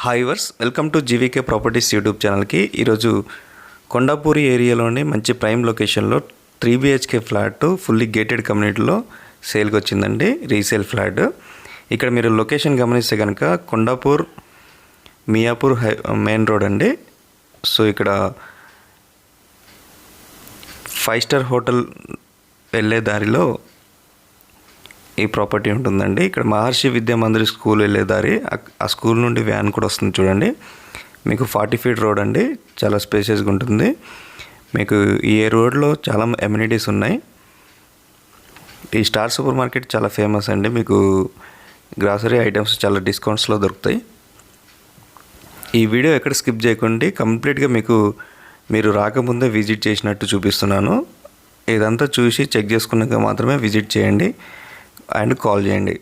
Hi viewers, welcome to GVK properties YouTube ఛానల్కి. ఈరోజు కొండాపూరి ఏరియాలోని మంచి ప్రైమ్ లొకేషన్లో 3 BHK ఫ్లాట్ ఫుల్లీ గేటెడ్ కమ్యూనిటీలో సేల్కి వచ్చిందండి. Resale flat. ఇక్కడ మీరు లొకేషన్ గమనిస్తే కనుక కొండాపూర్ మియాపూర్ మెయిన్ రోడ్ అండి. సో ఇక్కడ 5 స్టార్ హోటల్ వెళ్ళే దారిలో ఈ ప్రాపర్టీ ఉంటుందండి. ఇక్కడ మహర్షి విద్యా మందిర్ స్కూల్ వెళ్ళే దారి, ఆ స్కూల్ నుండి వ్యాన్ కూడా వస్తుంది చూడండి. మీకు 40 ఫీట్ రోడ్ అండి, చాలా స్పేషియస్గా ఉంటుంది. మీకు ఈ రోడ్లో చాలా ఎమ్యూనిటీస్ ఉన్నాయి. ఈ స్టార్ సూపర్ మార్కెట్ చాలా ఫేమస్ అండి. మీకు గ్రాసరీ ఐటమ్స్ చాలా డిస్కౌంట్స్లో దొరుకుతాయి. ఈ వీడియో ఎక్కడ స్కిప్ చేయకండి, కంప్లీట్గా మీరు రాకముందే విజిట్ చేసినట్టు చూపిస్తున్నాను. ఇదంతా చూసి చెక్ చేసుకున్నాక మాత్రమే విజిట్ చేయండి అండ్ కాల్ చేయండి.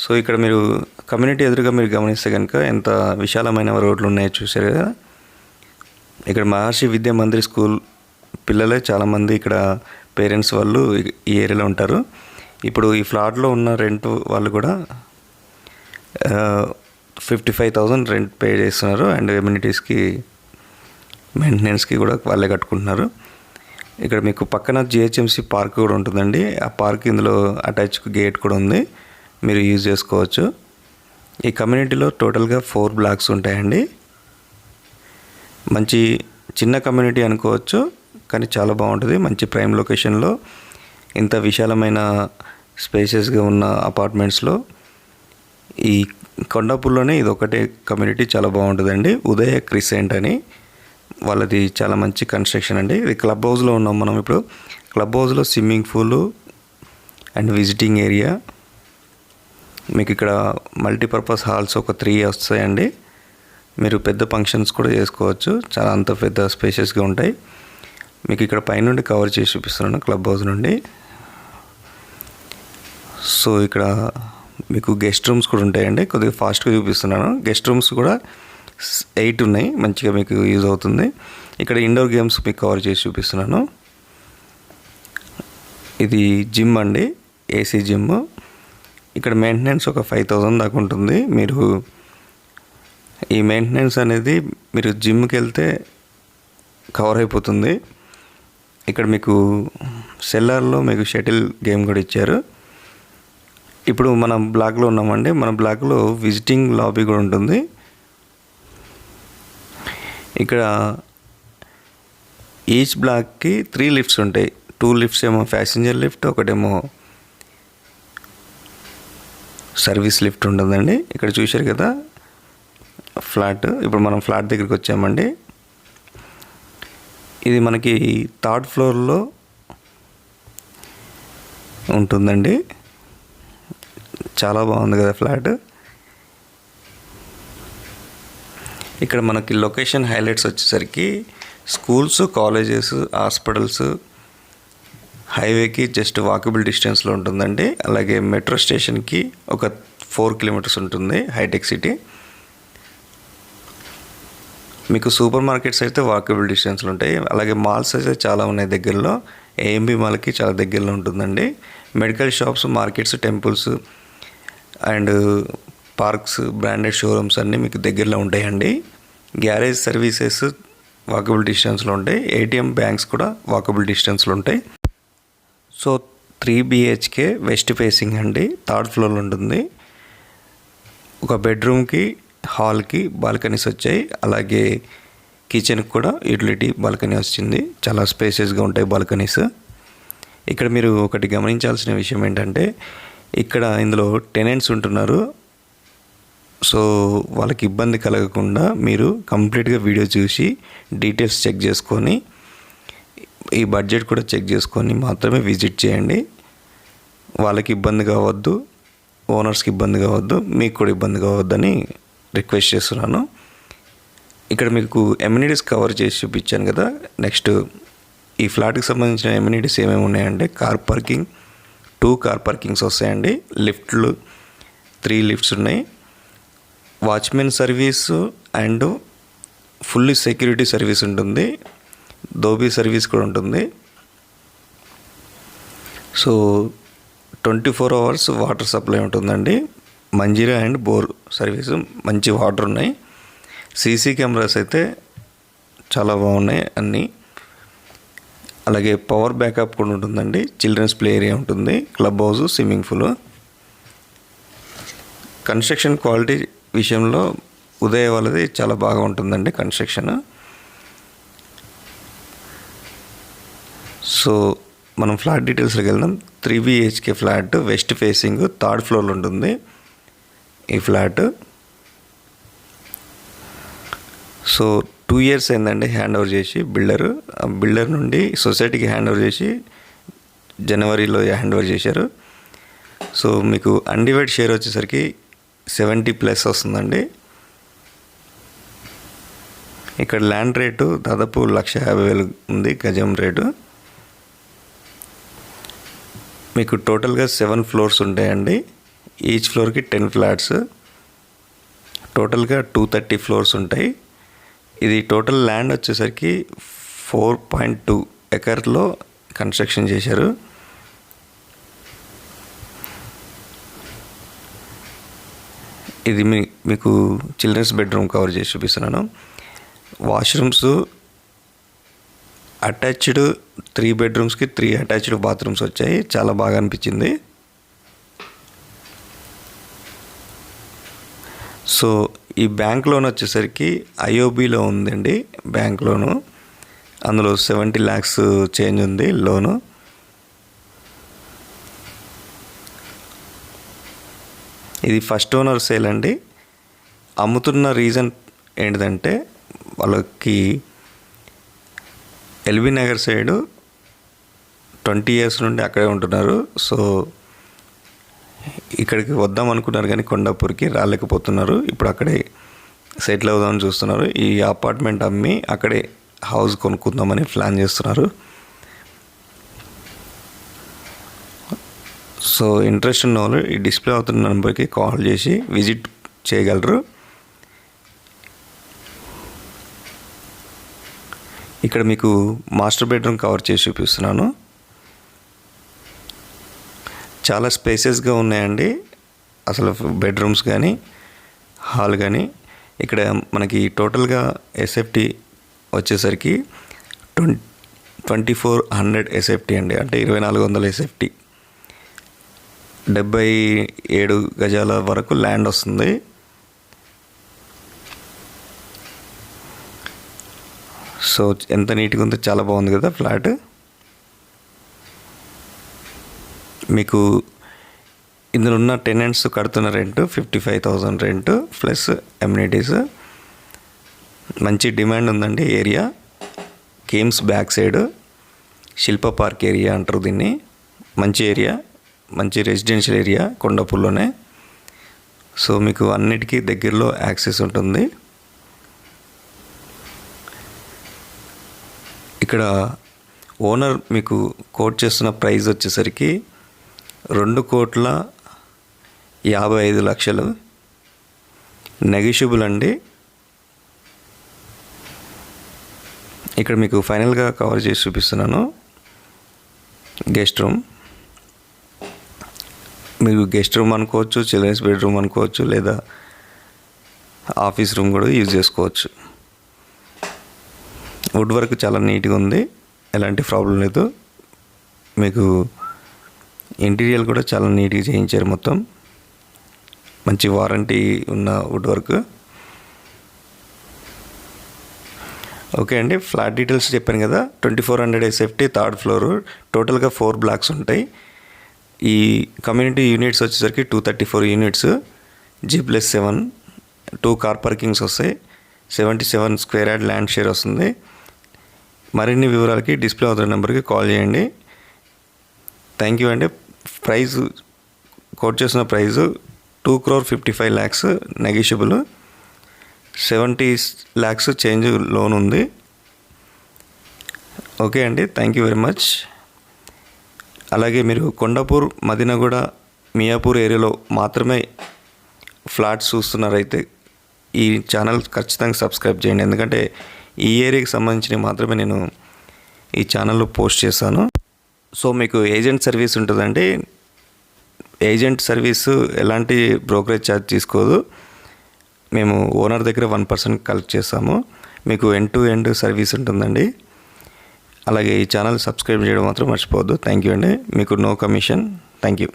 సో ఇక్కడ మీరు కమ్యూనిటీ ఎదురుగా మీరు గమనిస్తే కనుక ఎంత విశాలమైన రోడ్లు ఉన్నాయో చూసారు కదా. ఇక్కడ మహర్షి విద్యా మందిర్ స్కూల్ పిల్లలే చాలామంది ఇక్కడ పేరెంట్స్ వాళ్ళు ఈ ఏరియాలో ఉంటారు. ఇప్పుడు ఈ ఫ్లాట్లో ఉన్న రెంట్ వాళ్ళు కూడా 55,000 రెంట్ పే చేస్తున్నారు అండ్ ఎమ్యూనిటీస్కి మెయింటెనెన్స్కి కూడా వాళ్ళే కట్టుకుంటున్నారు. ఇక్కడ మీకు పక్కన GHMC పార్క్ కూడా ఉంటుందండి. ఆ పార్క్ ఇందులో అటాచ్ గేట్ కూడా ఉంది, మీరు యూజ్ చేసుకోవచ్చు. ఈ కమ్యూనిటీలో టోటల్గా 4 బ్లాక్స్ ఉంటాయండి. మంచి చిన్న కమ్యూనిటీ అనుకోవచ్చు, కానీ చాలా బాగుంటుంది. మంచి ప్రైమ్ లొకేషన్లో ఇంత విశాలమైన స్పేసెస్గా ఉన్న అపార్ట్మెంట్స్లో ఈ కొండాపూర్లోనే ఇది ఒకటే కమ్యూనిటీ చాలా బాగుంటుందండి. ఉదయ క్రిసెంట్ అని వాళ్ళది చాలా మంచి కన్స్ట్రక్షన్ అండి. ఇది క్లబ్ హౌస్లో ఉన్నాం మనం ఇప్పుడు. క్లబ్ హౌస్లో swimming pool and visiting area, మీకు ఇక్కడ మల్టీపర్పస్ హాల్స్ ఒక 3 వస్తాయండి. మీరు పెద్ద ఫంక్షన్స్ కూడా చేసుకోవచ్చు, చాలా అంత పెద్ద స్పేషియస్గా ఉంటాయి. మీకు ఇక్కడ పైనుండి కవర్ చేసి చూపిస్తున్నాను క్లబ్ హౌస్ నుండి. సో ఇక్కడ మీకు గెస్ట్ రూమ్స్ కూడా ఉంటాయండి. కొద్దిగా ఫాస్ట్గా చూపిస్తున్నాను. గెస్ట్ రూమ్స్ కూడా 8 ఉన్నాయి, మంచిగా మీకు యూజ్ అవుతుంది. ఇక్కడ ఇండోర్ గేమ్స్ మీకు కవర్ చేసి చూపిస్తున్నాను. ఇది జిమ్ అండి, AC జిమ్. ఇక్కడ మెయింటెనెన్స్ ఒక 5,000 దాకా ఉంటుంది. మీరు ఈ మెయింటెనెన్స్ అనేది మీరు జిమ్కి వెళ్తే కవర్ అయిపోతుంది. ఇక్కడ మీకు సెల్లార్లో మీకు షటిల్ గేమ్ కూడా ఇచ్చారు. ఇప్పుడు మనం బ్లాక్లో ఉన్నామండి. మన బ్లాక్లో విజిటింగ్ లాబీ కూడా ఉంటుంది. ఇక్కడ ఈచ్ బ్లాక్కి 3 లిఫ్ట్స్ ఉంటాయి. 2 లిఫ్ట్స్ ఏమో ప్యాసింజర్ లిఫ్ట్, ఒకటేమో సర్వీస్ లిఫ్ట్ ఉంటుందండి. ఇక్కడ చూశారు కదా ఫ్లాట్. ఇప్పుడు మనం ఫ్లాట్ దగ్గరికి వచ్చామండి. ఇది మనకి 3rd ఫ్లోర్లో ఉంటుందండి. చాలా బాగుంది కదా ఫ్లాట్. ఇక్కడ మనకి లొకేషన్ హైలైట్స్ వచ్చేసరికి స్కూల్స్, కాలేజెస్, హాస్పిటల్స్ హైవేకి జస్ట్ వాకబుల్ డిస్టెన్స్లో ఉంటుందండి. అలాగే మెట్రో స్టేషన్కి ఒక 4 కిలోమీటర్స్ ఉంటుంది హైటెక్ సిటీ. మీకు సూపర్ మార్కెట్స్ అయితే వాకబుల్ డిస్టెన్స్లో ఉంటాయి. అలాగే మాల్స్ అయితే చాలా ఉన్నాయి దగ్గరలో. AMB మాల్కి చాలా దగ్గరలో ఉంటుందండి. Medical shops, markets, temples and parks, branded showrooms అన్నీ మీకు దగ్గరలో ఉంటాయండి. గ్యారేజ్ సర్వీసెస్ వాకబుల్ డిస్టెన్స్లో ఉంటాయి. ATM, బ్యాంక్స్ కూడా వాకబుల్ డిస్టెన్స్లో ఉంటాయి. సో 3 BHK వెస్ట్ ఫేసింగ్ అండి, 3rd ఫ్లోర్లో ఉంటుంది. ఒక బెడ్రూమ్కి, హాల్కి బాల్కనీస్ వచ్చాయి. అలాగే కిచెన్కి కూడా యూటిలిటీ బాల్కనీ వచ్చింది. చాలా స్పేసెస్గా ఉంటాయి బాల్కనీస్. ఇక్కడ మీరు ఒకటి గమనించాల్సిన విషయం ఏంటంటే, ఇక్కడ ఇందులో టెనెంట్స్ ఉంటున్నారు. సో వాళ్ళకి ఇబ్బంది కలగకుండా మీరు కంప్లీట్గా వీడియో చూసి డీటెయిల్స్ చెక్ చేసుకొని, ఈ బడ్జెట్ కూడా చెక్ చేసుకొని మాత్రమే విజిట్ చేయండి. వాళ్ళకి ఇబ్బంది కావద్దు, ఓనర్స్కి ఇబ్బంది కావద్దు, మీకు కూడా ఇబ్బంది కావద్దని రిక్వెస్ట్ చేస్తున్నాను. ఇక్కడ మీకు ఎమ్యూనిటీస్ కవర్ చేసి చూపించాను కదా. నెక్స్ట్ ఈ ఫ్లాట్కి సంబంధించిన ఎమ్యూనిటీస్ ఏమేమి ఉన్నాయంటే, కార్ పార్కింగ్, 2 కార్ పార్కింగ్స్ వస్తాయండి. లిఫ్ట్లు 3 లిఫ్ట్స్ ఉన్నాయి. Watchmen service and fully security service ఉంటుంది. దోబీ సర్వీస్ కూడా ఉంటుంది. సో 24 అవర్స్ వాటర్ సప్లై ఉంటుందండి. మంజీరా అండ్ బోర్ సర్వీసు, మంచి వాటర్ ఉన్నాయి. సీసీ కెమెరాస్ అయితే చాలా బాగున్నాయి అన్నీ. అలాగే పవర్ బ్యాకప్ కూడా ఉంటుందండి. చిల్డ్రన్స్ ప్లే ఏరియా ఉంటుంది, club house, swimming pool. Construction quality విషయంలో ఉదయ్ వాళ్ళది చాలా బాగా ఉంటుందండి కన్స్ట్రక్షన్. సో మనం ఫ్లాట్ డీటెయిల్స్లోకి వెళ్దాం. 3 BHK flat, west facing, 3rd ఫ్లోర్లో ఉంటుంది ఈ ఫ్లాట్. సో 2 years అయిందండి హ్యాండ్ ఓవర్ చేసి. బిల్డర్ నుండి సొసైటీకి హ్యాండ్ ఓవర్ చేసి జనవరిలో హ్యాండ్ ఓవర్ చేశారు. సో మీకు అన్డివైడ్ షేర్ వచ్చేసరికి 70+ వస్తుందండి. ఇక్కడ ల్యాండ్ రేటు దాదాపు 1,50,000 ఉంది గజం రేటు. మీకు టోటల్గా 7 floors ఉంటాయండి. ఈచ్ ఫ్లోర్కి 10 ఫ్లాట్స్. టోటల్గా 230 floors ఉంటాయి. ఇది టోటల్ ల్యాండ్ వచ్చేసరికి 4.2 ఎకర్లో కన్స్ట్రక్షన్ చేశారు. ఇది మీకు చిల్డ్రన్స్ బెడ్రూమ్ కవర్ చేసి చూపిస్తున్నాను. వాష్రూమ్స్ అటాచ్డ్ 3 bedrooms-కి 3 అటాచ్డ్ బాత్రూమ్స్ వచ్చాయి. చాలా బాగా అనిపించింది. సో ఈ బ్యాంక్ లోన్ వచ్చేసరికి IOBలో ఉందండి బ్యాంక్ లోను. అందులో 70 lakhs చేంజ్ ఉంది లోను. ఇది ఫస్ట్ ఓనర్ సేల్ అండి. అమ్ముతున్న రీజన్ ఏంటిదంటే వాళ్ళకి ఎల్బీ నగర్ సైడు 20 years నుండి అక్కడే ఉంటున్నారు. సో ఇక్కడికి వద్దాం అనుకున్నారు కానీ కొండాపూర్కి రాలేకపోతున్నారు. ఇప్పుడు అక్కడే సెటిల్ అవుదామని చూస్తున్నారు. ఈ అపార్ట్మెంట్ అమ్మి అక్కడే హౌస్ కొనుక్కుందామని ప్లాన్ చేస్తున్నారు. సో ఇంట్రెస్ట్ ఉన్న వాళ్ళు ఈ డిస్ప్లే అవుతున్న నెంబర్కి కాల్ చేసి విజిట్ చేయగలరు. ఇక్కడ మీకు మాస్టర్ బెడ్రూమ్ కవర్ చేసి చూపిస్తున్నాను. చాలా స్పేసెస్గా ఉన్నాయండి అసలు బెడ్రూమ్స్ కానీ హాల్ కానీ. ఇక్కడ మనకి టోటల్గా SFT వచ్చేసరికి 2400 SFT అండి, అంటే 2400 SFT. 77 గజాల వరకు ల్యాండ్ వస్తుంది. సో ఎంత నీట్గా ఉందో, చాలా బాగుంది కదా ఫ్లాట్. మీకు ఇందులో ఉన్న టెనెంట్స్ కడుతున్న రెంట్ 55,000 రెంట్ ప్లస్ ఎమ్యూనిటీస్. మంచి డిమాండ్ ఉందండి area. KIMS back side Shilpa park area అంటారు దీన్ని. మంచి ఏరియా, మంచి రెసిడెన్షియల్ ఏరియా కొండాపూర్లోనే. సో మీకు అన్నిటికీ దగ్గరలో యాక్సెస్ ఉంటుంది. ఇక్కడ ఓనర్ మీకు కోట్ చేస్తున్న ప్రైస్ వచ్చేసరికి 2,55,00,000 నెగిషియబుల్ అండి. ఇక్కడ మీకు ఫైనల్గా కవర్ చేసి చూపిస్తున్నాను. గెస్ట్ రూమ్, మీరు గెస్ట్ రూమ్ అనుకోవచ్చు, చిల్డ్రన్స్ బెడ్రూమ్ అనుకోవచ్చు, లేదా ఆఫీస్ రూమ్ కూడా యూజ్ చేసుకోవచ్చు. వుడ్ వర్క్ చాలా నీట్గా ఉంది, ఎలాంటి ప్రాబ్లం లేదు. మీకు ఇంటీరియర్ కూడా చాలా నీట్గా చేయించారు. మొత్తం మంచి వారంటీ ఉన్న వుడ్ వర్క్. ఓకే అండి, ఫ్లాట్ డీటెయిల్స్ చెప్పాను కదా. 2400 SFT, 3rd ఫ్లోర్, టోటల్గా 4 blocks ఉంటాయి. ఈ కమ్యూనిటీ యూనిట్స్ వచ్చేసరికి 234 యూనిట్స్, G+7, 2 కార్ పార్కింగ్స్ వస్తాయి, 77 square yard ల్యాండ్ షేర్ వస్తుంది. మరిన్ని వివరాలకి డిస్ప్లే అవుతున్న నెంబర్కి కాల్ చేయండి. థ్యాంక్ యూ అండి. ప్రైస్ కోట్ చేసిన price 2,55,00,000 negotiable, 70 lakhs change loan ఉంది. ఓకే అండి, థ్యాంక్ యూ వెరీ మచ్. అలాగే మీరు కొండాపూర్, మదినగూడ, మియాపూర్ ఏరియాలో మాత్రమే ఫ్లాట్స్ చూస్తున్నారైతే ఈ ఛానల్ ఖచ్చితంగా సబ్స్క్రైబ్ చేయండి. ఎందుకంటే ఈ ఏరియాకి సంబంధించినవి మాత్రమే నేను ఈ ఛానల్లో పోస్ట్ చేశాను. సో మీకు ఏజెంట్ సర్వీస్ ఉంటుందండి. ఏజెంట్ సర్వీసు ఎలాంటి బ్రోకరేజ్ ఛార్జ్ తీసుకోదు. మేము ఓనర్ దగ్గర 1% కలెక్ట్ చేస్తాము. మీకు ఎండ్ టు ఎండ్ సర్వీస్ ఉంటుందండి. అలాగే ఈ ఛానల్ సబ్స్క్రైబ్ చేయడం మాత్రం మర్చిపోవద్దు. థ్యాంక్ యూ అండి. మీకు నో కమిషన్. Thank you.